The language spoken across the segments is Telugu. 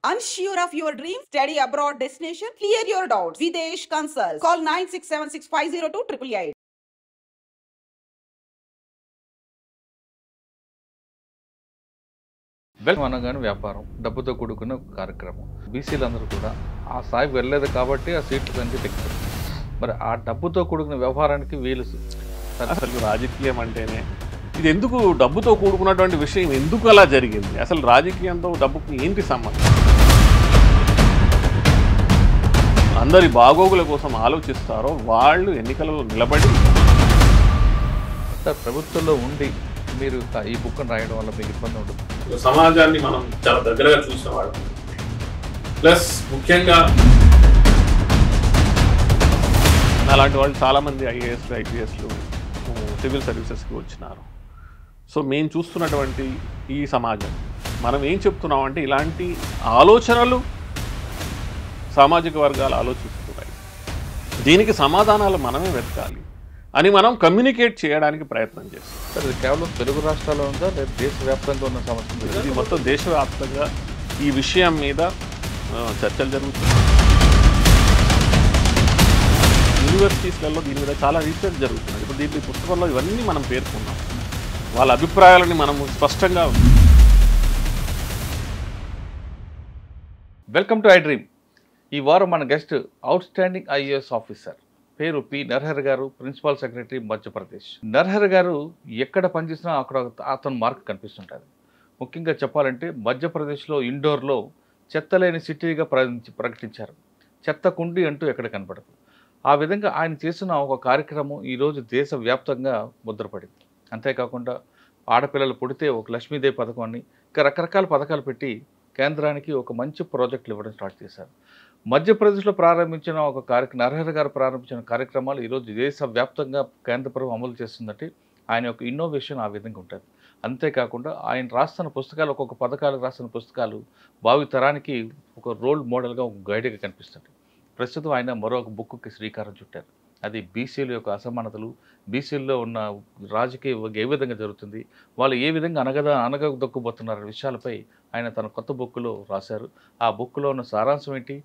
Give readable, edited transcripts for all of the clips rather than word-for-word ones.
Unsure of your dream? Study abroad destination? Clear your doubts. Videsh Consult. Call 9676502888. అనగానే వ్యాపారం డబ్బుతో కూడుకున్న ఒక కార్యక్రమం. బీసీలందరూ కూడా ఆ స్థాయికి వెళ్ళలేదు కాబట్టి ఆ సీట్లు సంఖ్య తగ్గింది. మరి ఆ డబ్బుతో కూడుకున్న వ్యవహారానికి వీలు అసలు రాజకీయం అంటేనే ఇది ఎందుకు డబ్బుతో కూడుకున్నటువంటి విషయం ఎందుకు అలా జరిగింది? అసలు రాజకీయంతో డబ్బుకి ఏంటి సంబంధం? అందరి బాగోగుల కోసం ఆలోచిస్తారో వాళ్ళు ఎన్నికలలో నిలబడి ప్రభుత్వంలో ఉండి మీరు ఈ బుక్ను రాయడం వల్ల మీకు ఇబ్బంది ఉంటుంది. సమాజాన్ని మనం చాలా దగ్గరగా చూసిన వాడు, ప్లస్ ముఖ్యంగా అలాంటి వాళ్ళు చాలామంది ఐఏఎస్లు ఐపీఎస్లు సివిల్ సర్వీసెస్కి వచ్చినారు. సో మేము చూస్తున్నటువంటి ఈ సమాజం మనం ఏం చెప్తున్నామంటే ఇలాంటి ఆలోచనలు సామాజిక వర్గాలు ఆలోచిస్తున్నాయి, దీనికి సమాధానాలు మనమే వెతకాలి అని మనం కమ్యూనికేట్ చేయడానికి ప్రయత్నం చేస్తాం. సార్ ఇది కేవలం తెలుగు రాష్ట్రాల్లో ఉందా లేదా దేశవ్యాప్తంగా ఉన్న సమస్య? ఇది మొత్తం దేశవ్యాప్తంగా ఈ విషయం మీద చర్చలు జరుగుతున్నాయి. యూనివర్సిటీస్లలో దీని మీద చాలా రీసెర్చ్ జరుగుతుంది. ఇప్పుడు దీంట్లో ఈ పుస్తకంలో ఇవన్నీ మనం పేర్కొన్నాం, వాళ్ళ అభిప్రాయాలని మనము స్పష్టంగా. Welcome to I dream. ఈ వారం మన guest out standing IAS officer, పేరు పి నరహర్ గారు, ప్రిన్సిపల్ సెక్రటరీ మధ్యప్రదేశ్. నరహర్ గారు ఎక్కడ పనిచేసినా అక్కడ అతను మార్క్ కనిపిస్తుంటుంది. ముఖ్యంగా చెప్పాలంటే మధ్యప్రదేశ్లో ఇండోర్లో చెత్త లేని సిటీగా ప్రకటించారు. చెత్త కుండి అంటూ ఎక్కడ కనపడదు. ఆ విధంగా ఆయన చేసిన ఒక కార్యక్రమం ఈరోజు దేశవ్యాప్తంగా ముద్రపడింది. అంతేకాకుండా ఆడపిల్లలు పుడితే ఒక లక్ష్మీదేవి పథకం అని ఇంకా రకరకాల పథకాలు పెట్టి కేంద్రానికి ఒక మంచి ప్రాజెక్టులు ఇవ్వడం స్టార్ట్ చేశారు. మధ్యప్రదేశ్లో ప్రారంభించిన ఒక నరహర్ గారు ప్రారంభించిన కార్యక్రమాలు ఈరోజు దేశవ్యాప్తంగా కేంద్ర ప్రభుత్వం అమలు చేస్తుందంటే ఆయన యొక్క ఇన్నోవేషన్ ఆ విధంగా ఉంటుంది. అంతేకాకుండా ఆయన రాస్తున్న పుస్తకాలు, ఒక్కొక్క పథకాలకు రాస్తున్న పుస్తకాలు భావి తరానికి ఒక రోల్ మోడల్గా, ఒక గైడ్గా కనిపిస్తుంది. ప్రస్తుతం ఆయన మరొక బుక్కి శ్రీకారం చుట్టారు. అది బీసీల యొక్క అసమానతలు, బీసీల్లో ఉన్న రాజకీయ ఏ విధంగా జరుగుతుంది, వాళ్ళు ఏ విధంగా అనగదొక్కుపోతున్నారు విషయాలపై ఆయన తన కొత్త బుక్లో రాశారు. ఆ బుక్లో ఉన్న సారాంశం ఏంటి,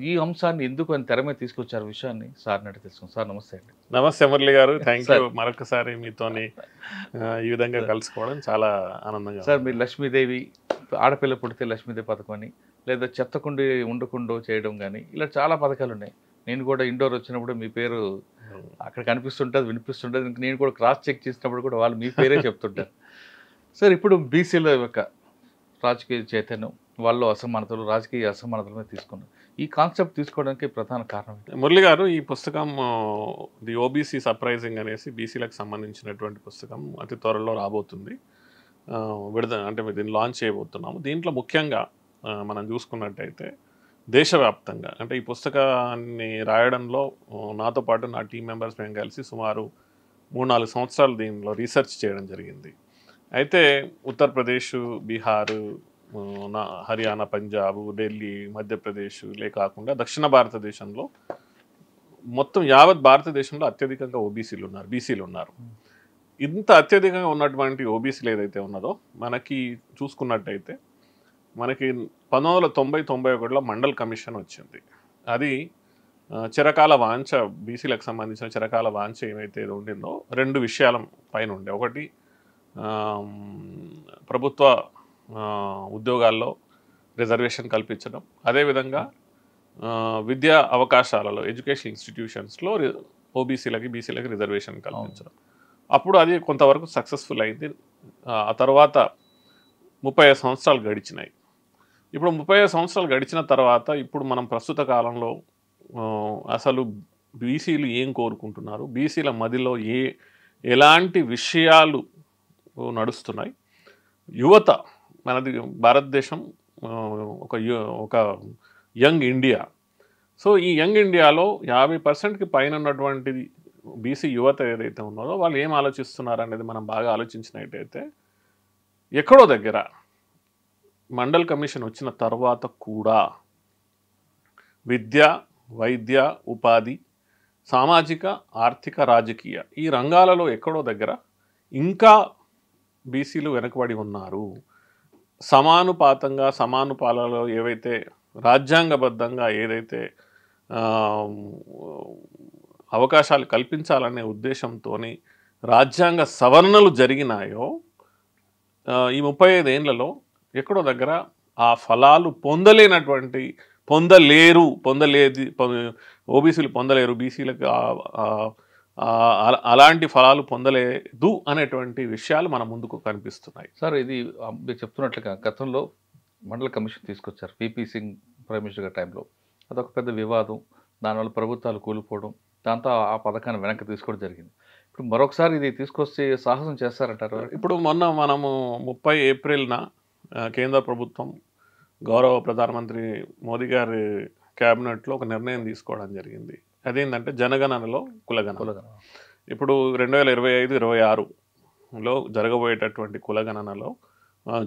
ఈ అంశాన్ని ఎందుకు ఆయన తెర మీద తీసుకొచ్చారు విషయాన్ని సార్ నడి తెలుసుకుంటాం. సార్ నమస్తే అండి. నమస్తే మురళి గారు, థ్యాంక్ యూ. మరొకసారి మీతోని ఈ విధంగా కలుసుకోవడం చాలా ఆనందంగా. సార్ మీరు లక్ష్మీదేవి, ఆడపిల్ల పుడితే లక్ష్మీదేవి పథకం అని, లేదా చెత్తకుండి ఉండకుండా చేయడం కానీ, ఇలా చాలా పథకాలు ఉన్నాయి. నేను కూడా ఇండోర్ వచ్చినప్పుడు మీ పేరు అక్కడ కనిపిస్తుంటుంది, వినిపిస్తుంటుంది. నేను కూడా క్రాస్ చెక్ చేసినప్పుడు కూడా వాళ్ళు మీ పేరే చెప్తుంటారు. సార్ ఇప్పుడు బీసీల యొక్క రాజకీయ చైతన్యం, వాళ్ళు అసమానతలు, రాజకీయ అసమానతలు తీసుకున్నారు. ఈ కాన్సెప్ట్ తీసుకోవడానికి ప్రధాన కారణం మురళి గారు, ఈ పుస్తకం ది ఓబీసీ సర్ప్రైజింగ్ అనేసి బీసీలకు సంబంధించినటువంటి పుస్తకం అతి త్వరలో రాబోతుంది. అంటే దీన్ని లాంచ్ చేయబోతున్నాము. దీంట్లో ముఖ్యంగా మనం చూసుకున్నట్టయితే దేశవ్యాప్తంగా, అంటే ఈ పుస్తకాన్ని రాయడంలో నాతో పాటు నా టీం మెంబర్స్ మేము కలిసి సుమారు 3-4 సంవత్సరాలు దీనిలో రీసెర్చ్ చేయడం జరిగింది. అయితే ఉత్తరప్రదేశ్, బీహార్, హర్యానా, పంజాబ్, ఢిల్లీ, మధ్యప్రదేశ్ కాకుండా దక్షిణ భారతదేశంలో మొత్తం యావత్ భారతదేశంలో అత్యధికంగా బీసీలు ఉన్నారు. ఇంత అత్యధికంగా ఉన్నటువంటి ఓబీసీలు ఏదైతే ఉన్నదో మనకి చూసుకున్నట్టయితే మనకి 1990-91లో మండల్ కమిషన్ వచ్చింది. అది చిరకాల వాంఛ, బీసీలకు సంబంధించిన చిరకాల వాంఛ ఏమైతే ఉండిందో 2 విషయాల పైన ఉండే. ఒకటి ప్రభుత్వ ఉద్యోగాల్లో రిజర్వేషన్ కల్పించడం, అదేవిధంగా విద్యా అవకాశాలలో ఎడ్యుకేషన్ ఇన్స్టిట్యూషన్స్లో ఓబీసీలకి, బీసీలకి రిజర్వేషన్ కల్పించడం. అప్పుడు అది కొంతవరకు సక్సెస్ఫుల్ అయింది. ఆ తర్వాత 35 సంవత్సరాలు గడిచినాయి. ఇప్పుడు 35 సంవత్సరాలు గడిచిన తర్వాత ఇప్పుడు మనం ప్రస్తుత కాలంలో అసలు బీసీలు ఏం కోరుకుంటున్నారు, బీసీల మదిలో ఎలాంటి విషయాలు నడుస్తున్నాయి, యువత, మనది భారతదేశం ఒక యంగ్ ఇండియా. సో ఈ యంగ్ ఇండియాలో 50%కి పైన ఉన్నటువంటి బీసీ యువత ఏదైతే ఉన్నదో వాళ్ళు ఏం ఆలోచిస్తున్నారు అనేది మనం బాగా ఆలోచించినట్టయితే, ఎక్కడో దగ్గర మండల్ కమిషన్ వచ్చిన తర్వాత కూడా విద్య, వైద్య, ఉపాధి, సామాజిక, ఆర్థిక, రాజకీయ ఈ రంగాలలో ఎక్కడో దగ్గర ఇంకా బీసీలు వెనకబడి ఉన్నారు. సమానుపాతంగా సమానుపాలలో ఏవైతే రాజ్యాంగబద్ధంగా ఏదైతే అవకాశాలు కల్పించాలనే ఉద్దేశంతో రాజ్యాంగ సవరణలు జరిగినాయో ఈ 35 ఏళ్లలో ఎక్కడో దగ్గర ఆ ఫలాలు పొందలేరు ఓబీసీలు పొందలేరు, బీసీలకు అలాంటి ఫలాలు పొందలేదు అనేటువంటి విషయాలు మన ముందుకు కనిపిస్తున్నాయి. సార్, ఇది మీరు చెప్తున్నట్లుగా గతంలో మండల కమిషన్ తీసుకొచ్చారు పీపీ సింగ్ ప్రైమ్ మినిస్టర్ గారి టైంలో. అదొక పెద్ద వివాదం, దానివల్ల ప్రభుత్వాలు కూలిపోవడం, దాంతో ఆ పథకాన్ని వెనక్కి తీసుకోవడం జరిగింది. ఇప్పుడు మరొకసారి ఇది తీసుకొస్తే సాహసం చేస్తారంటారు? ఇప్పుడు మనము 30 ఏప్రిల్న కేంద్ర ప్రభుత్వం గౌరవ ప్రధానమంత్రి మోదీ గారి క్యాబినెట్లో ఒక నిర్ణయం తీసుకోవడం జరిగింది. అదేంటంటే జనగణనలో కులగణన. ఇప్పుడు 2025-26లో జరగబోయేటటువంటి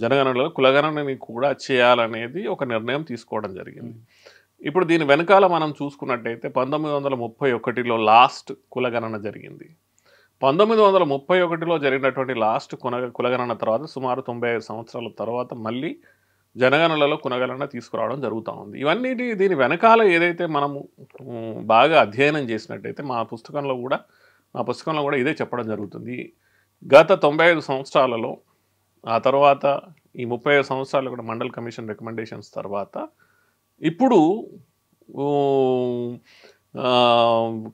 జనగణనలో కులగణనని కూడా చేయాలనేది ఒక నిర్ణయం తీసుకోవడం జరిగింది. ఇప్పుడు దీని వెనకాల మనం చూసుకున్నట్టయితే 1931లో లాస్ట్ కులగణన జరిగింది. 1931లో జరిగినటువంటి లాస్ట్ కులగణన తర్వాత సుమారు 95 సంవత్సరాల తర్వాత మళ్ళీ జనగణనలో కులగణన తీసుకురావడం జరుగుతూ ఉంది. ఇవన్నీ దీని వెనకాల ఏదైతే మనము బాగా అధ్యయనం చేసినట్టయితే మా పుస్తకంలో కూడా ఇదే చెప్పడం జరుగుతుంది. గత 95 సంవత్సరాలలో, ఆ తర్వాత ఈ 35 సంవత్సరాలు కూడా మండల్ కమిషన్ రికమెండేషన్స్ తర్వాత ఇప్పుడు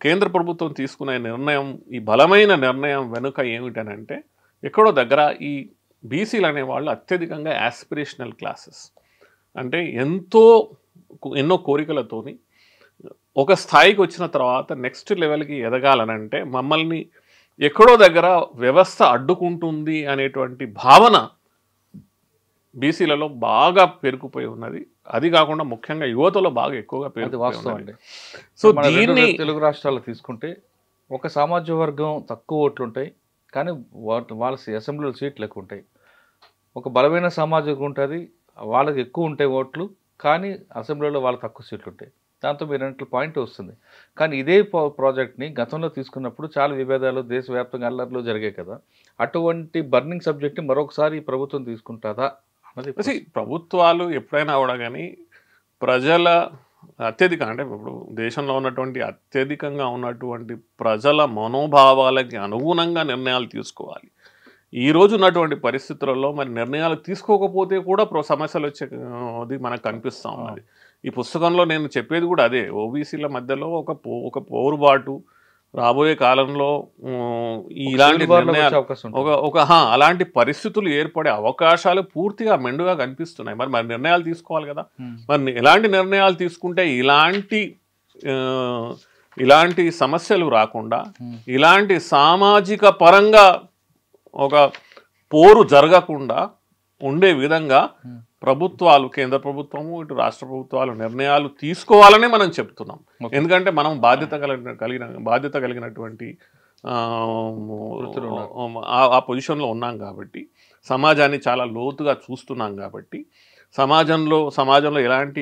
కేంద్ర ప్రభుత్వం తీసుకునే నిర్ణయం, ఈ బలమైన నిర్ణయం వెనుక ఏమిటనంటే ఎక్కడో దగ్గర ఈ బీసీలు అనేవాళ్ళు అత్యధికంగా యాస్పిరేషనల్ క్లాసెస్, అంటే ఎన్నో కోరికలతోని ఒక స్థాయికి వచ్చిన తర్వాత నెక్స్ట్ లెవెల్కి ఎదగాలనంటే మమ్మల్ని ఎక్కడో దగ్గర వ్యవస్థ అడ్డుకుంటుంది అనేటువంటి భావన బీసీలలో బాగా పెరుగుపోయి ఉన్నది. అది కాకుండా ముఖ్యంగా యువతలో బాగా ఎక్కువగా పెరుగుతుంది. సో దీన్ని తెలుగు రాష్ట్రాల్లో తీసుకుంటే ఒక సామాజిక వర్గం తక్కువ ఓట్లు ఉంటాయి, కానీ వాళ్ళ అసెంబ్లీలో సీట్లు ఎక్కువ ఉంటాయి. ఒక బలమైన సామాజికం ఉంటుంది, వాళ్ళకి ఎక్కువ ఉంటాయి ఓట్లు, కానీ అసెంబ్లీలో వాళ్ళకి తక్కువ సీట్లు ఉంటాయి. దాంతో మీరు అన్నట్లు పాయింట్ వస్తుంది. కానీ ఇదే ప్రాజెక్ట్ని గతంలో తీసుకున్నప్పుడు చాలా విభేదాలు, దేశవ్యాప్తంగా అల్లర్లు జరిగాయి కదా. అటువంటి బర్నింగ్ సబ్జెక్ట్ని మరొకసారి ప్రభుత్వం తీసుకుంటుందా అన్నది. ప్రభుత్వాలు ఎప్పుడైనా కూడా కానీ ప్రజల అంటే ఇప్పుడు దేశంలో ఉన్నటువంటి అత్యధికంగా ఉన్నటువంటి ప్రజల మనోభావాలకి అనుగుణంగా నిర్ణయాలు తీసుకోవాలి. ఈరోజు ఉన్నటువంటి పరిస్థితులలో మరి నిర్ణయాలు తీసుకోకపోతే కూడా సమస్యలు వచ్చేది మనకు కనిపిస్తూ ఉన్నది. ఈ పుస్తకంలో నేను చెప్పేది కూడా అదే. ఓబీసీల మధ్యలో ఒక పోరుబాటు రాబోయే కాలంలో ఇలాంటి అలాంటి పరిస్థితులు ఏర్పడే అవకాశాలు పూర్తిగా మెండుగా కనిపిస్తున్నాయి. మరి నిర్ణయాలు తీసుకోవాలి కదా. మరి ఎలాంటి నిర్ణయాలు తీసుకుంటే ఇలాంటి సమస్యలు రాకుండా, ఇలాంటి సామాజిక పరంగా ఒక పోరు జరగకుండా ఉండే విధంగా ప్రభుత్వాలు, కేంద్ర ప్రభుత్వము ఇటు రాష్ట్ర ప్రభుత్వాలు నిర్ణయాలు తీసుకోవాలనే మనం చెప్తున్నాం. ఎందుకంటే మనం బాధ్యత కలిగినటువంటి ఆ పొజిషన్లో ఉన్నాం కాబట్టి, సమాజాన్ని చాలా లోతుగా చూస్తున్నాం కాబట్టి, సమాజంలో ఎలాంటి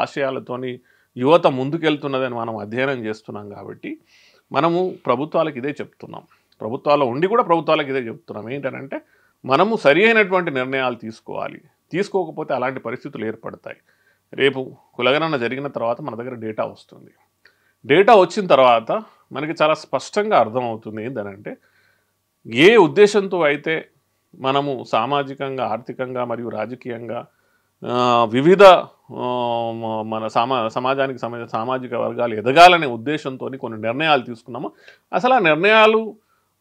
ఆశయాలతోని యువత ముందుకెళ్తున్నదని మనం అధ్యయనం చేస్తున్నాం కాబట్టి మనము ప్రభుత్వాలకు ఇదే చెప్తున్నాం. ప్రభుత్వాల్లో ఉండి కూడా ప్రభుత్వాలకు ఇదే చెప్తున్నాం. ఏంటంటే మనము సరి అయినటువంటి నిర్ణయాలు తీసుకోవాలి. తీసుకోకపోతే అలాంటి పరిస్థితులు ఏర్పడతాయి. రేపు కులగణన జరిగిన తర్వాత మన దగ్గర డేటా వస్తుంది. డేటా వచ్చిన తర్వాత మనకి చాలా స్పష్టంగా అర్థమవుతుంది ఏంటంటే ఏ ఉద్దేశంతో అయితే మనము సామాజికంగా, ఆర్థికంగా మరియు రాజకీయంగా వివిధ మన సమాజానికి సామాజిక వర్గాలు ఎదగాలనే ఉద్దేశంతో కొన్ని నిర్ణయాలు తీసుకున్నామో అసలు ఆ నిర్ణయాలు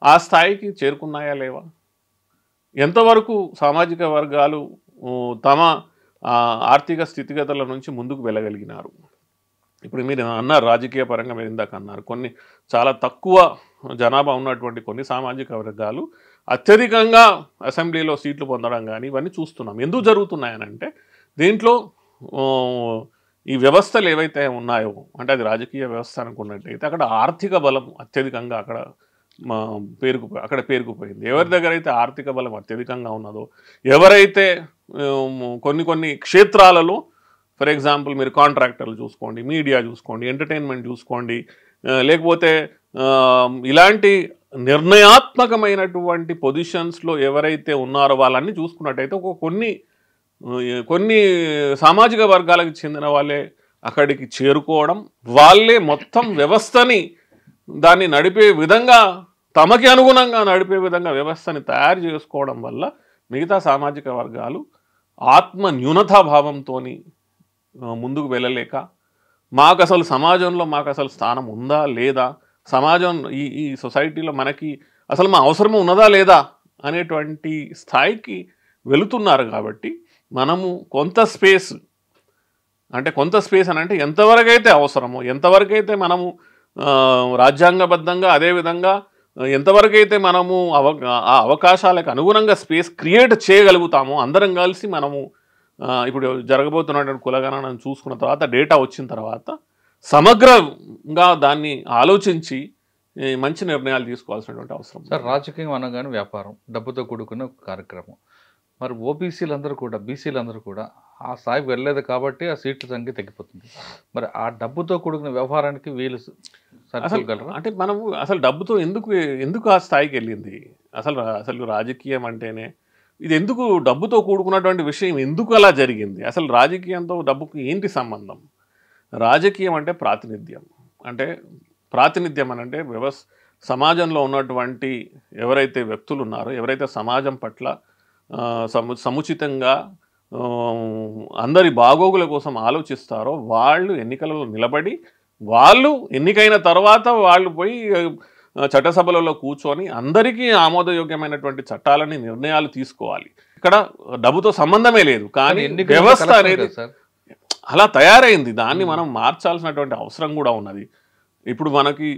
ఆ స్థాయికి చేరుకున్నాయా లేవా, ఎంతవరకు సామాజిక వర్గాలు తమ ఆర్థిక స్థితిగతుల నుంచి ముందుకు వెళ్ళగలిగినారు. ఇప్పుడు మీరు అన్నారు రాజకీయ పరంగా, మీరు ఇందాక అన్నారు కొన్ని చాలా తక్కువ జనాభా ఉన్నటువంటి కొన్ని సామాజిక వర్గాలు అత్యధికంగా అసెంబ్లీలో సీట్లు పొందడం కానీ ఇవన్నీ చూస్తున్నాం. ఎందుకు జరుగుతున్నాయనంటే దీంట్లో ఈ వ్యవస్థలు ఏవైతే ఉన్నాయో, అంటే అది రాజకీయ వ్యవస్థ అనుకున్నట్టయితే అక్కడ ఆర్థిక బలం అత్యధికంగా అక్కడ పేరుకుపోయింది. ఎవరి దగ్గర అయితే ఆర్థిక బలం అత్యధికంగా ఉన్నదో, ఎవరైతే కొన్ని క్షేత్రాలలో, ఫర్ ఎగ్జాంపుల్ మీరు కాంట్రాక్టర్లు చూసుకోండి, మీడియా చూసుకోండి, ఎంటర్టైన్మెంట్ చూసుకోండి, లేకపోతే ఇలాంటి నిర్ణయాత్మకమైనటువంటి పొజిషన్స్లో ఎవరైతే ఉన్నారో వాళ్ళన్నీ చూసుకున్నట్టయితే కొన్ని కొన్ని సామాజిక వర్గాలకు చెందిన వాళ్ళే అక్కడికి చేరుకోవడం, వాళ్ళే మొత్తం వ్యవస్థని దాన్ని నడిపే విధంగా, తమకి అనుగుణంగా నడిపే విధంగా వ్యవస్థని తయారు చేసుకోవడం వల్ల మిగతా సామాజిక వర్గాలు ఆత్మ న్యూనతాభావంతో ముందుకు వెళ్ళలేక, మాకు అసలు సమాజంలో మాకు అసలు స్థానం ఉందా లేదా, సమాజం ఈ సొసైటీలో మనకి అసలు మా అవసరం ఉన్నదా లేదా అనేటువంటి స్థాయికి వెళుతున్నారు. కాబట్టి మనము కొంత స్పేస్ అని అంటే ఎంతవరకైతే అవసరమో, ఎంతవరకైతే మనము రాజ్యాంగబద్ధంగా, అదేవిధంగా ఎంతవరకైతే మనము ఆ అవకాశాలకు అనుగుణంగా స్పేస్ క్రియేట్ చేయగలుగుతామో అందరం కలిసి మనము ఇప్పుడు జరగబోతున్నటువంటి కులగణనను చూసుకున్న తర్వాత, డేటా వచ్చిన తర్వాత సమగ్రంగా దాన్ని ఆలోచించి మంచి నిర్ణయాలు తీసుకోవాల్సినటువంటి అవసరం. సార్, రాజకీయం అనగానే వ్యాపారం, డబ్బుతో కూడుకున్న కార్యక్రమం. మరి ఓబీసీలందరూ కూడా, బీసీలందరూ కూడా ఆ స్థాయికి వెళ్ళలేదు కాబట్టి ఆ సీట్ల సంఖ్య తగ్గిపోతుంది. మరి ఆ డబ్బుతో కూడుకున్న వ్యవహారానికి వీళ్ళు సరిపోగలరా? అంటే మనము అసలు డబ్బుతో ఎందుకు ఆ స్థాయికి వెళ్ళింది? అసలు రాజకీయం అంటేనే ఇది ఎందుకు డబ్బుతో కూడుకున్నటువంటి విషయం, ఎందుకు అలా జరిగింది? అసలు రాజకీయంతో డబ్బుకు ఏంటి సంబంధం? రాజకీయం అంటే ప్రాతినిధ్యం. అని అంటే సమాజంలో ఉన్నటువంటి ఎవరైతే వ్యక్తులు ఉన్నారో, ఎవరైతే సమాజం పట్ల సముచితంగా అందరి బాగోగుల కోసం ఆలోచిస్తారో వాళ్ళు ఎన్నికలలో నిలబడి, వాళ్ళు ఎన్నికైన తర్వాత వాళ్ళు పోయి చట్టసభలలో కూర్చొని అందరికీ ఆమోదయోగ్యమైనటువంటి చట్టాలని, నిర్ణయాలు తీసుకోవాలి. ఇక్కడ డబ్బుతో సంబంధమే లేదు. కానీ వ్యవస్థ అనేది అలా తయారైంది. దాన్ని మనం మార్చాల్సినటువంటి అవసరం కూడా ఉన్నది. ఇప్పుడు మనకి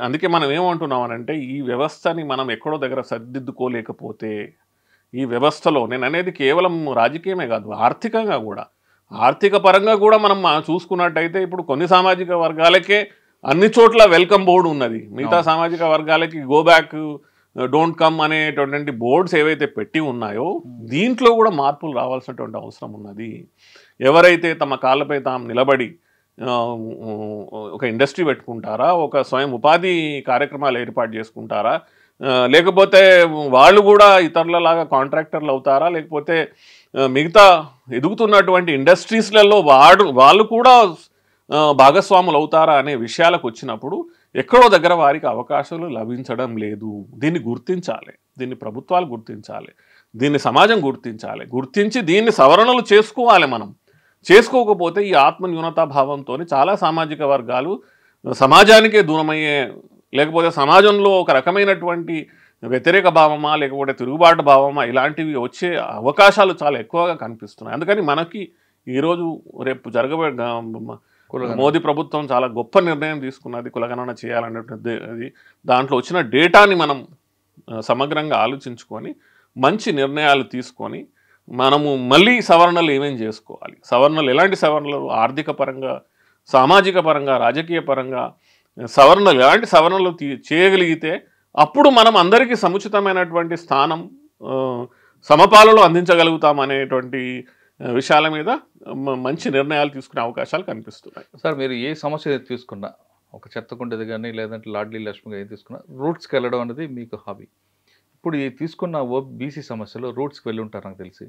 అందుకే మనం ఏమంటున్నామనంటే, ఈ వ్యవస్థని మనం ఎక్కడో దగ్గర సరిదిద్దుకోలేకపోతే, ఈ వ్యవస్థలో నేను అనేది కేవలం రాజకీయమే కాదు, ఆర్థికంగా కూడా, ఆర్థిక పరంగా కూడా మనం చూసుకున్నట్టయితే ఇప్పుడు కొన్ని సామాజిక వర్గాలకే అన్ని చోట్ల వెల్కమ్ బోర్డు ఉన్నది. మిగతా సామాజిక వర్గాలకి గో బ్యాక్, డోంట్ కమ్ అనేటువంటి బోర్డ్స్ ఏవైతే పెట్టి ఉన్నాయో దీంట్లో కూడా మార్పులు రావాల్సినటువంటి అవసరం ఉన్నది. ఎవరైతే తమ కాళ్ళపై తాము నిలబడి ఒక ఇండస్ట్రీ పెట్టుకుంటారా, ఒక స్వయం ఉపాధి కార్యక్రమాలు ఏర్పాటు చేసుకుంటారా, లేకపోతే వాళ్ళు కూడా ఇతరులలాగా కాంట్రాక్టర్లు అవుతారా, లేకపోతే మిగతా ఎదుగుతున్నటువంటి ఇండస్ట్రీస్లలో వాళ్ళు కూడా భాగస్వాములు అవుతారా అనే విషయాలకు వచ్చినప్పుడు ఎక్కడో దగ్గర వారికి అవకాశాలు లభించడం లేదు. దీన్ని గుర్తించాలి, దీన్ని ప్రభుత్వాలు గుర్తించాలి, దీన్ని సమాజం గుర్తించాలి. గుర్తించి దీన్ని సవరణలు చేసుకోవాలి. మనం చేసుకోకపోతే ఈ ఆత్మన్యూనతా భావంతో చాలా సామాజిక వర్గాలు సమాజానికే దూరమయ్యే, లేకపోతే సమాజంలో ఒక రకమైనటువంటి వ్యతిరేక భావమా, లేకపోతే తిరుగుబాటు భావమా, ఇలాంటివి వచ్చే అవకాశాలు చాలా ఎక్కువగా కనిపిస్తున్నాయి. అందుకని మనకి ఈరోజు రేపు జరగబోయే మోదీ ప్రభుత్వం చాలా గొప్ప నిర్ణయం తీసుకున్నది, కులగణన చేయాలనేది. దాంట్లో వచ్చిన డేటాని మనం సమగ్రంగా ఆలోచించుకొని మంచి నిర్ణయాలు తీసుకొని మనము మళ్ళీ సవరణలు ఏమేమి చేసుకోవాలి, సవరణలు ఎలాంటి సవరణలు, ఆర్థిక పరంగా, సామాజిక పరంగా, రాజకీయ పరంగా సవరణలు, ఎలాంటి సవరణలు చేయగలిగితే అప్పుడు మనం అందరికీ సముచితమైనటువంటి స్థానం, సమపాలలో అందించగలుగుతాం అనేటువంటి విషయాల మీద మంచి నిర్ణయాలు తీసుకునే అవకాశాలు కనిపిస్తున్నాయి. సార్, మీరు ఏ సమస్య తీసుకున్నా, ఒక చెత్తకుండేది కానీ లేదంటే లాడ్లీ లక్ష్మిగా ఏది తీసుకున్నా, రూట్స్కి వెళ్ళడం అనేది మీకు హాబీ. ఇప్పుడు ఈ తీసుకున్న బీసీ సమస్యలు రూట్స్కి వెళ్ళి ఉంటారు నాకు తెలిసి.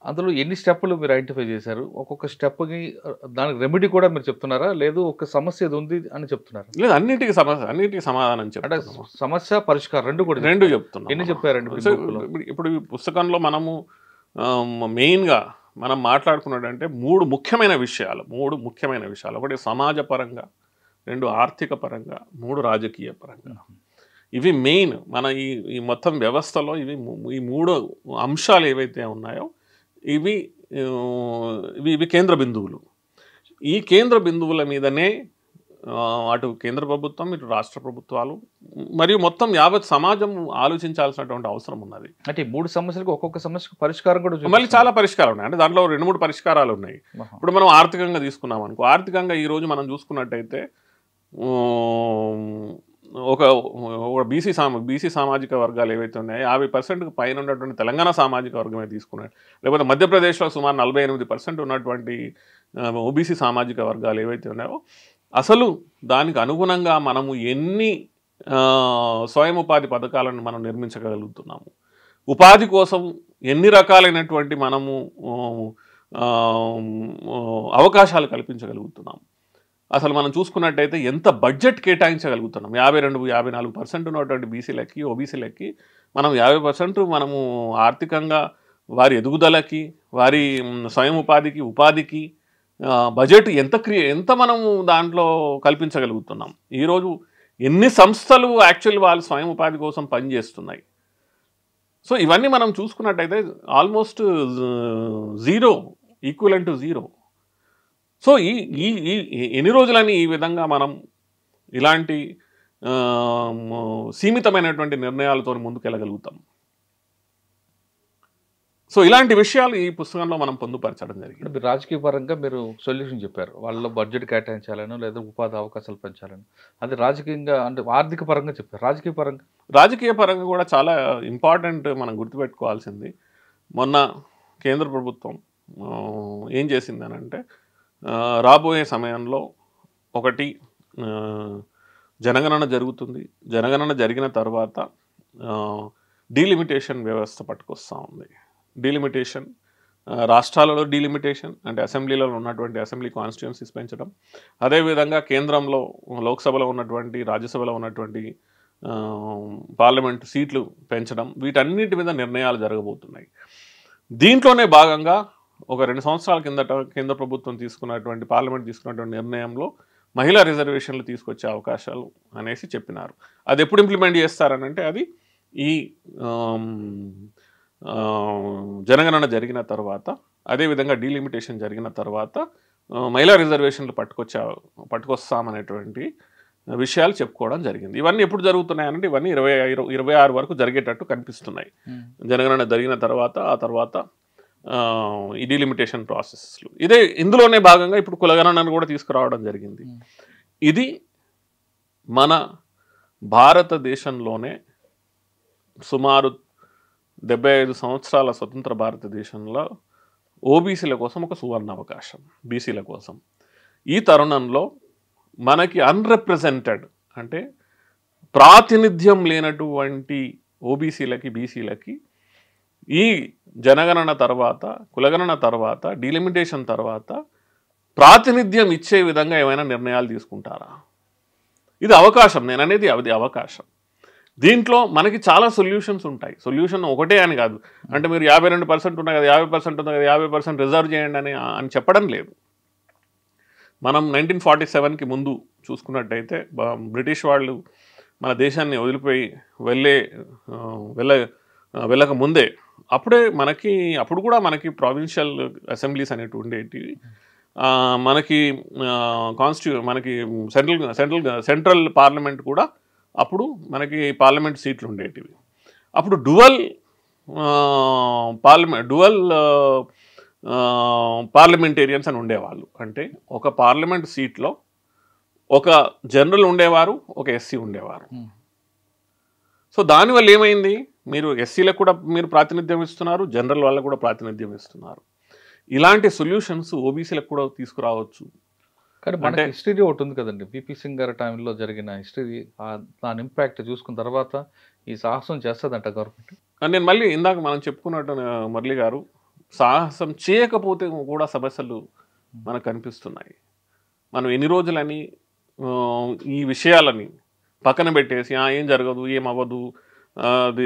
అందులో ఎన్ని స్టెప్పులు మీరు ఐడెంటిఫై చేశారు? ఒక్కొక్క స్టెప్కి దానికి రెమెడీ కూడా మీరు చెప్తున్నారా, లేదు ఒక సమస్య ఇది ఉంది అని చెప్తున్నారా? లేదు, అన్నిటికీ సమాధానం అంటే సమస్య పరిష్కారం రెండు చెప్తున్నా. ఎన్ని చెప్పారండి? ఇప్పుడు ఈ పుస్తకంలో మనము మెయిన్గా మనం మాట్లాడుకున్నాడంటే మూడు ముఖ్యమైన విషయాలు. ఒకటి సమాజ పరంగా, రెండు ఆర్థిక పరంగా, మూడు రాజకీయ పరంగా. ఇవి మెయిన్ మన ఈ మొత్తం వ్యవస్థలో ఈ మూడు అంశాలు ఏవైతే ఉన్నాయో ఇవి కేంద్ర బిందువులు. ఈ కేంద్ర బిందువుల మీదనే అటు కేంద్ర ప్రభుత్వం, ఇటు రాష్ట్ర ప్రభుత్వాలు మరియు మొత్తం యావత్ సమాజం ఆలోచించాల్సినటువంటి అవసరం ఉన్నది. అంటే ఈ మూడు సమస్యలకు ఒక్కొక్క సమస్యకు పరిష్కారం కూడా మళ్ళీ చాలా పరిష్కారాలు ఉన్నాయి. అంటే దాంట్లో 2-3 పరిష్కారాలు ఉన్నాయి. ఇప్పుడు మనం ఆర్థికంగా తీసుకున్నాం అనుకో, ఆర్థికంగా ఈరోజు మనం చూసుకున్నట్టయితే ఒక బీసీ సామాజిక వర్గాలు ఏవైతే ఉన్నాయో 50% పైన ఉన్నటువంటి తెలంగాణ సామాజిక వర్గమే తీసుకున్నాడు, లేకపోతే మధ్యప్రదేశ్లో సుమారు 48% ఉన్నటువంటి ఓబీసీ సామాజిక వర్గాలు ఏవైతే ఉన్నాయో అసలు దానికి అనుగుణంగా మనము ఎన్ని స్వయం ఉపాధి పథకాలను మనం నిర్మించగలుగుతున్నాము, ఉపాధి కోసం ఎన్ని రకాలైనటువంటి మనము అవకాశాలు కల్పించగలుగుతున్నాం. అసలు మనం చూసుకున్నట్టయితే ఎంత బడ్జెట్ కేటాయించగలుగుతున్నాం. 52-54% ఉన్నటువంటి బీసీలకి, ఓబీసీలకి మనం 50% మనము ఆర్థికంగా వారి ఎదుగుదలకి, వారి స్వయం ఉపాధికి బడ్జెట్ ఎంత మనము దాంట్లో కల్పించగలుగుతున్నాం. ఈరోజు ఎన్ని సంస్థలు యాక్చువల్ వాళ్ళు స్వయం ఉపాధి కోసం పనిచేస్తున్నాయి. సో ఇవన్నీ మనం చూసుకున్నట్టయితే almost zero, equivalent to zero. So ఈ ఎన్ని రోజులని ఈ విధంగా మనం ఇలాంటి సీమితమైనటువంటి నిర్ణయాలతో ముందుకెళ్ళగలుగుతాం. సో ఇలాంటి విషయాలు ఈ పుస్తకంలో మనం పొందుపరచడం జరిగింది. రాజకీయ పరంగా మీరు సొల్యూషన్ చెప్పారు, వాళ్ళ బడ్జెట్ కేటాయించాలను లేదా ఉపాధి అవకాశాలు పెంచాలని. అది రాజకీయంగా అంటే ఆర్థిక పరంగా చెప్పారు. రాజకీయ పరంగా కూడా చాలా ఇంపార్టెంట్ మనం గుర్తుపెట్టుకోవాల్సింది. మొన్న కేంద్ర ప్రభుత్వం ఏం చేసిందని అంటే, రాబోయే సమయంలో ఒకటి జనగణన జరుగుతుంది. జనగణన జరిగిన తర్వాత డీలిమిటేషన్ వ్యవస్థ పట్టుకొస్తూ ఉంది. డీలిమిటేషన్ రాష్ట్రాలలో డీలిమిటేషన్ అంటే అసెంబ్లీలో ఉన్నటువంటి అసెంబ్లీ కాన్స్టిట్యుయెన్సీస్ పెంచడం, అదేవిధంగా కేంద్రంలో లోక్సభలో ఉన్నటువంటి, రాజ్యసభలో ఉన్నటువంటి పార్లమెంటు సీట్లు పెంచడం, వీటన్నిటి మీద నిర్ణయాలు జరగబోతున్నాయి. దీంట్లోనే భాగంగా ఒక 2 సంవత్సరాల కిందట కేంద్ర ప్రభుత్వం పార్లమెంట్ తీసుకున్నటువంటి నిర్ణయంలో మహిళా రిజర్వేషన్లు తీసుకొచ్చే అవకాశాలు అనేసి చెప్పినారు. అది ఎప్పుడు ఇంప్లిమెంట్ చేస్తారనంటే, అది ఈ జనగణన జరిగిన తర్వాత, అదేవిధంగా డీలిమిటేషన్ జరిగిన తర్వాత మహిళా రిజర్వేషన్లు పట్టుకొస్తామనేటువంటి విషయాలు చెప్పుకోవడం జరిగింది. ఇవన్నీ ఎప్పుడు జరుగుతున్నాయనంటే, ఇవన్నీ 2026 వరకు జరిగేటట్టు కనిపిస్తున్నాయి. జనగణన జరిగిన తర్వాత, ఆ తర్వాత ఈ డీలిమిటేషన్ ప్రాసెస్లు. ఇందులోనే భాగంగా ఇప్పుడు కులగణనను కూడా తీసుకురావడం జరిగింది. ఇది మన భారతదేశంలోనే సుమారు 75 సంవత్సరాల స్వతంత్ర భారతదేశంలో ఓబీసీల కోసం ఒక సువర్ణ అవకాశం, బీసీల కోసం. ఈ తరుణంలో మనకి అన్రిప్రజెంటెడ్ అంటే ప్రాతినిధ్యం లేనటువంటి ఓబీసీలకి, బీసీలకి ఈ జనగణన తర్వాత, కులగణన తర్వాత, డీలిమిటేషన్ తర్వాత ప్రాతినిధ్యం ఇచ్చే విధంగా ఏమైనా నిర్ణయాలు తీసుకుంటారా? ఇది అవకాశం. నేను అనేది అది అవకాశం. దీంట్లో మనకి చాలా సొల్యూషన్స్ ఉంటాయి. సొల్యూషన్ ఒకటే అని కాదు. అంటే మీరు 52% ఉన్నాయి కదా, 50% ఉంది కదా, 50% రిజర్వ్ చేయండి అని చెప్పడం లేదు. మనం 1947కి ముందు చూసుకున్నట్టయితే, బ్రిటిష్ వాళ్ళు మన దేశాన్ని వదిలిపోయి వెళ్ళక ముందే అప్పుడు కూడా మనకి ప్రావిన్షియల్ అసెంబ్లీస్ అనేవి ఉండేటివి. మనకి మనకి సెంట్రల్ పార్లమెంట్ కూడా అప్పుడు మనకి పార్లమెంట్ సీట్లు ఉండేటివి. అప్పుడు డ్యువల్ పార్లమెంటేరియన్స్ అని ఉండేవాళ్ళు. అంటే ఒక పార్లమెంట్ సీట్లో ఒక జనరల్ ఉండేవారు, ఒక ఎస్సీ ఉండేవారు. సో దానివల్ల ఏమైంది, మీరు ఎస్సీలకు కూడా మీరు ప్రాతినిధ్యం ఇస్తున్నారు, జనరల్ వాళ్ళకు కూడా ప్రాతినిధ్యం ఇస్తున్నారు. ఇలాంటి సొల్యూషన్స్ ఓబీసీలకు కూడా తీసుకురావచ్చు. కానీ మన హిస్టరీ ఒకటి ఉంది కదండి, పిపి సింగ్ గారి టైంలో జరిగిన హిస్టరీ, దాని ఇంపాక్ట్ చూసుకున్న తర్వాత ఈ సాహసం చేస్తుందంట గవర్నమెంట్. నేను మళ్ళీ ఇందాక మనం చెప్పుకున్నట్టు మురళి గారు, సాహసం చేయకపోతే కూడా సమస్యలు మనకు కనిపిస్తున్నాయి. మనం ఎన్ని రోజులని ఈ విషయాలని పక్కన పెట్టేసి ఏం జరగదు, ఏం అవ్వదు,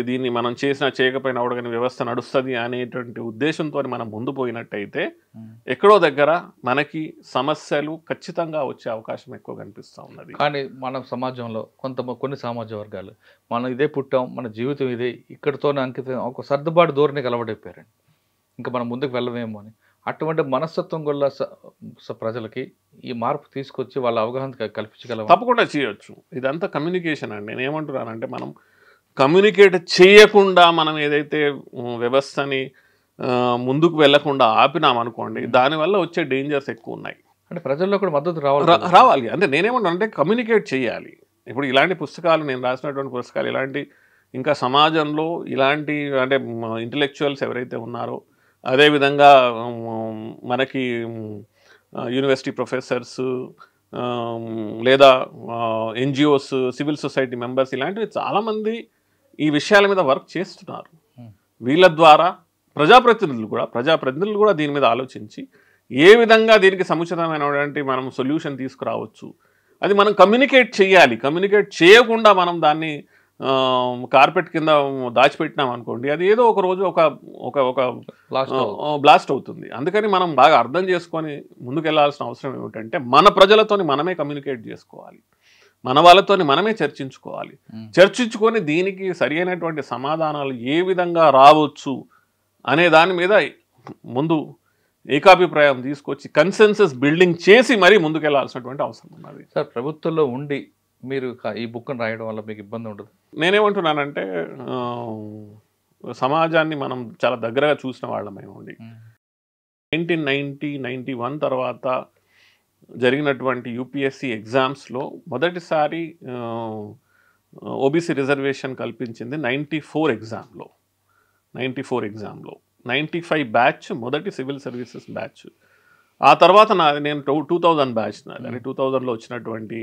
దీన్ని మనం చేయకపోయినా కూడా కానీ వ్యవస్థ నడుస్తుంది అనేటువంటి ఉద్దేశంతో మనం ముందు పోయినట్టయితే ఎక్కడో దగ్గర మనకి సమస్యలు ఖచ్చితంగా వచ్చే అవకాశం ఎక్కువ కనిపిస్తూ ఉన్నది. కానీ మన సమాజంలో కొన్ని సమాజ వర్గాలు మనం ఇదే పుట్టాం, మన జీవితం ఇదే, ఇక్కడితోనే అంకితం, ఒక సర్దుబాటు ధోరణికి అలవాటైపోయారండి, ఇంకా మనం ముందుకు వెళ్ళవేమో అని. అటువంటి మనస్తత్వం గల ప్రజలకి ఈ మార్పు తీసుకొచ్చి వాళ్ళ అవగాహన కల్పించగలం. తప్పకుండా చేయొచ్చు. ఇదంతా కమ్యూనికేషన్ అండి. నేను ఏమంటున్నానంటే, మనం కమ్యూనికేట్ చేయకుండా మనం ఏదైతే వ్యవస్థని ముందుకు వెళ్లకుండా ఆపినామనుకోండి, దానివల్ల వచ్చే డేంజర్స్ ఎక్కువ ఉన్నాయి. అంటే ప్రజల్లో కూడా మద్దతు రావాలి. అంటే నేనేమంటానంటే కమ్యూనికేట్ చేయాలి. ఇప్పుడు ఇలాంటి పుస్తకాలు, నేను రాసినటువంటి పుస్తకాలు, ఇలాంటి ఇంకా సమాజంలో ఇలాంటి అంటే ఇంటలెక్చువల్స్ ఎవరైతే ఉన్నారో, అదేవిధంగా మనకి యూనివర్సిటీ ప్రొఫెసర్స్ లేదా ఎన్జిఓస్, సివిల్ సొసైటీ మెంబర్స్, ఇలాంటివి చాలామంది ఈ విషయాల మీద వర్క్ చేస్తున్నారు. వీళ్ళ ద్వారా ప్రజాప్రతినిధులు కూడా దీని మీద ఆలోచించి ఏ విధంగా దీనికి సముచితమైనటువంటి మనం సొల్యూషన్ తీసుకురావచ్చు, అది మనం కమ్యూనికేట్ చేయాలి. కమ్యూనికేట్ చేయకుండా మనం దాన్ని కార్పెట్ కింద దాచిపెట్టినాం అనుకోండి, అది ఏదో ఒక రోజు ఒక బ్లాస్ట్ అవుతుంది. అందుకని మనం బాగా అర్థం చేసుకొని ముందుకెళ్లాల్సిన అవసరం ఏమిటంటే, మన ప్రజలతోని మనమే కమ్యూనికేట్ చేసుకోవాలి, మన వాళ్ళతోని మనమే చర్చించుకోవాలి. చర్చించుకొని దీనికి సరి అయినటువంటి సమాధానాలు ఏ విధంగా రావచ్చు అనే దాని మీద ముందు ఏకాభిప్రాయం తీసుకొచ్చి కన్సెన్సస్ బిల్డింగ్ చేసి మరీ ముందుకెళ్లాల్సినటువంటి అవసరం ఉన్నది. సార్, ప్రభుత్వంలో ఉండి మీరు ఈ బుక్ను రాయడం వల్ల మీకు ఇబ్బంది ఉండదు? నేనేమంటున్నానంటే, సమాజాన్ని మనం చాలా దగ్గరగా చూసిన వాళ్ళమే ఉండి 1991 తర్వాత జరిగినటువంటి యూపీఎస్సీ ఎగ్జామ్స్లో మొదటిసారి ఓబీసీ రిజర్వేషన్ కల్పించింది 94 ఎగ్జామ్లో. 95 బ్యాచ్ మొదటి సివిల్ సర్వీసెస్ బ్యాచ్. ఆ తర్వాత నేను 2000 బ్యాచ్ నాది, అంటే 2000లో వచ్చినటువంటి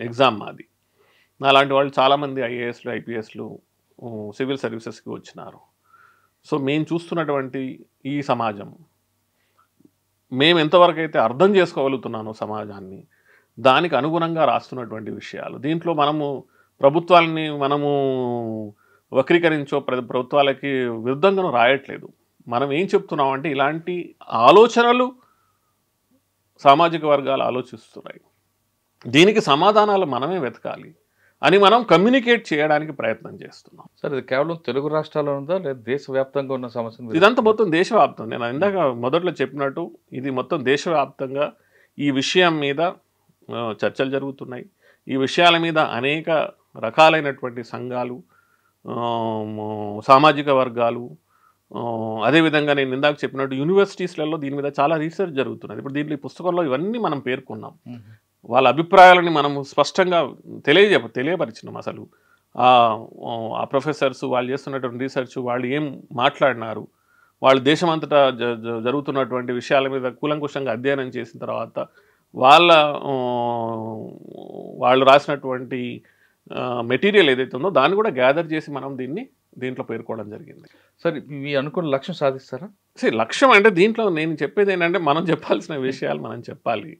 ఎగ్జామ్ మాది. నాలాంటి వాళ్ళు చాలామంది ఐఏఎస్లు ఐపీఎస్లు సివిల్ సర్వీసెస్కి వచ్చినారు. సో మేము చూస్తున్నటువంటి ఈ సమాజం, మేము ఎంతవరకు అయితే అర్థం చేసుకోగలుగుతున్నానో సమాజాన్ని, దానికి అనుగుణంగా రాస్తున్నటువంటి విషయాలు, దీంట్లో మనము ప్రభుత్వాలని మనము వక్రీకరించో ప్రభుత్వాలకి విరుద్ధంగానూ రాయట్లేదు. మనం ఏం చెప్తున్నామంటే, ఇలాంటి ఆలోచనలు సామాజిక వర్గాలు ఆలోచిస్తున్నాయి, దీనికి సమాధానాలు మనమే వెతకాలి అని మనం కమ్యూనికేట్ చేయడానికి ప్రయత్నం చేస్తున్నాం. సార్, ఇది కేవలం తెలుగు రాష్ట్రాల్లో ఉందా లేదా దేశవ్యాప్తంగా ఉన్న సమస్య? ఇదంతా మొత్తం దేశవ్యాప్తం. నేను ఇందాక మొదట్లో చెప్పినట్టు ఇది మొత్తం దేశవ్యాప్తంగా ఈ విషయం మీద చర్చలు జరుగుతున్నాయి. ఈ విషయాల మీద అనేక రకాలైనటువంటి సంఘాలు, సామాజిక వర్గాలు, అదేవిధంగా నేను ఇందాక చెప్పినట్టు యూనివర్సిటీస్లలో దీని మీద చాలా రీసెర్చ్ జరుగుతున్నది. ఇప్పుడు దీంట్లో ఈ పుస్తకంలో ఇవన్నీ మనం పేర్కొన్నాం. వాళ్ళ అభిప్రాయాలని మనము స్పష్టంగా తెలియపరిచినాం. అసలు ఆ ప్రొఫెసర్స్ వాళ్ళు చేస్తున్నటువంటి రీసెర్చ్, వాళ్ళు ఏం మాట్లాడినారు, వాళ్ళు దేశమంతటా జరుగుతున్నటువంటి విషయాల మీద కూలంకుషంగా అధ్యయనం చేసిన తర్వాత వాళ్ళు రాసినటువంటి మెటీరియల్ ఏదైతే ఉందో దాన్ని కూడా గ్యాదర్ చేసి మనం దీంట్లో పేర్కోవడం జరిగింది. సరే, మీ అనుకున్న లక్ష్యం సాధిస్తారా? సరే, లక్ష్యం అంటే దీంట్లో నేను చెప్పేది ఏంటంటే, మనం చెప్పాల్సిన విషయాలు మనం చెప్పాలి.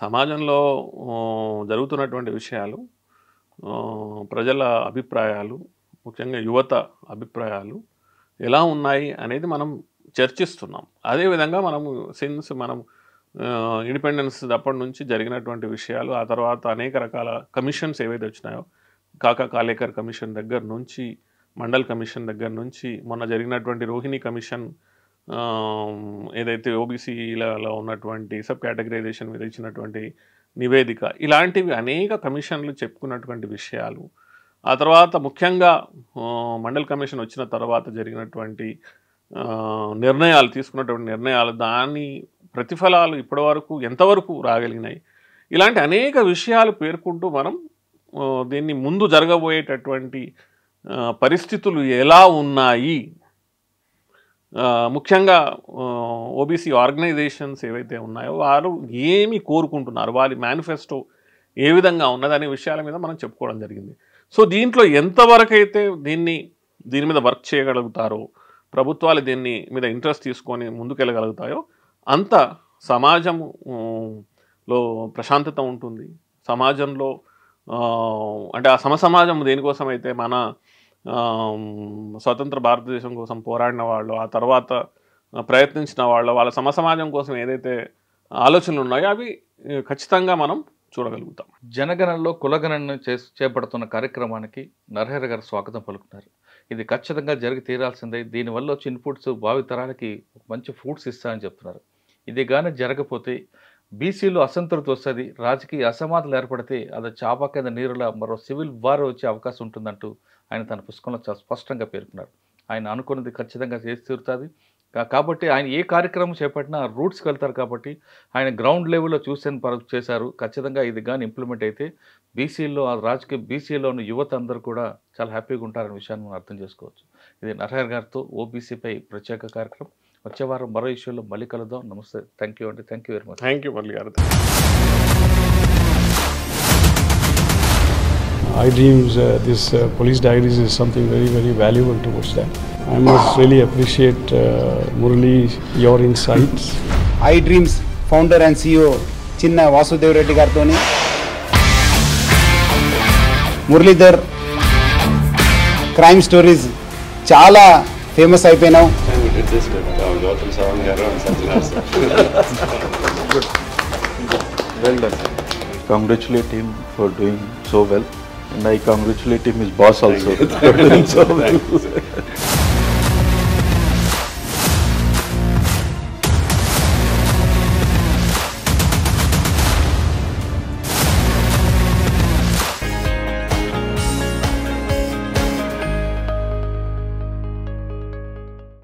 సమాజంలో జరుగుతున్నటువంటి విషయాలు, ప్రజల అభిప్రాయాలు, ముఖ్యంగా యువత అభిప్రాయాలు ఎలా ఉన్నాయి అనేది మనం చర్చిస్తున్నాం. అదేవిధంగా మనం ఇండిపెండెన్స్ అప్పటి నుంచి జరిగినటువంటి విషయాలు, ఆ తర్వాత అనేక రకాల కమిషన్స్ ఏవైతే వచ్చినాయో, కాకా కాలేకర్ కమిషన్ దగ్గర నుంచి, మండల్ కమిషన్ దగ్గర నుంచి, మొన్న జరిగినటువంటి రోహిణి కమిషన్ ఏదైతే ఓబీసీలలో ఉన్నటువంటి సబ్ కేటగరైజేషన్ మీద ఇచ్చినటువంటి నివేదిక, ఇలాంటివి అనేక కమిషన్లు చెప్పుకున్నటువంటి విషయాలు. ఆ తర్వాత ముఖ్యంగా మండల్ కమిషన్ వచ్చిన తర్వాత జరిగినటువంటి తీసుకున్నటువంటి నిర్ణయాలు, దాని ప్రతిఫలాలు ఇప్పటివరకు ఎంతవరకు రాగలిగినాయి, ఇలాంటి అనేక విషయాలు పేర్కొంటూ మనం దీన్ని ముందు జరగబోయేటటువంటి పరిస్థితులు ఎలా ఉన్నాయి, ముఖ్యంగా ఓబీసీ ఆర్గనైజేషన్స్ ఏవైతే ఉన్నాయో వారు ఏమి కోరుకుంటున్నారు, వారి మేనిఫెస్టో ఏ విధంగా ఉన్నదనే విషయాల మీద మనం చెప్పుకోవడం జరిగింది. సో దీంట్లో ఎంతవరకు అయితే దీని మీద వర్క్ చేయగలుగుతారో, ప్రభుత్వాలు దీన్ని మీద ఇంట్రెస్ట్ తీసుకొని ముందుకెళ్ళగలుగుతాయో అంత సమాజంలో ప్రశాంతత ఉంటుంది. సమాజంలో అంటే ఆ సమసమాజం దేనికోసం అయితే మన స్వతంత్ర భారతదేశం కోసం పోరాడిన వాళ్ళు, ఆ తర్వాత ప్రయత్నించిన వాళ్ళ సమసమాజం కోసం ఏదైతే ఆలోచనలు ఉన్నాయో అవి ఖచ్చితంగా మనం చూడగలుగుతాం. జనగణనలో కులగణన చేపడుతున్న కార్యక్రమానికి నరహరి గారు స్వాగతం పలుకుతున్నారు. ఇది ఖచ్చితంగా జరిగి తీరాల్సిందే. దీనివల్ల వచ్చే ఇన్పుట్స్ భావితరాలకి మంచి ఫ్రూట్స్ ఇస్తాయని చెప్తున్నారు. ఇది కానీ జరగకపోతే బీసీలో అసంతృప్తి వస్తుంది, రాజకీయ అసమానతలు ఏర్పడితే అది చాప కింద నీరులా మరో సివిల్ వార్ వచ్చే అవకాశం ఉంటుందంటూ ఆయన తన పుస్తకంలో చాలా స్పష్టంగా పేర్కొన్నారు. ఆయన అనుకున్నది ఖచ్చితంగా చేసి తీరుతుంది. కాబట్టి ఆయన ఏ కార్యక్రమం చేపట్టినా రూట్స్కి వెళ్తారు. కాబట్టి ఆయన గ్రౌండ్ లెవెల్లో చేశారు. ఖచ్చితంగా ఇది కానీ ఇంప్లిమెంట్ అయితే బీసీలో బీసీలోని యువత అందరూ కూడా చాలా హ్యాపీగా ఉంటారనే విషయాన్ని మనం అర్థం చేసుకోవచ్చు. ఇది నరహరి గారితో ఓబీసీపై ప్రత్యేక కార్యక్రమం. వచ్చే వారం మరో ఇష్యూలో మళ్ళీ కలుద్దాం. నమస్తే. థ్యాంక్ యూ అండి. Thank you very much. Thank you Murali గారు. iDreams, this police diaries is something very, very valuable towards that. I must really appreciate Murali, your insights. iDreams founder and CEO Chinna Vasudev Reddy Gartoni, Muralidhar crime stories చాలా famous అయిపోయినావు. Well done. Congratulate him for doing so well, and I congratulate him, his boss also, for doing so well.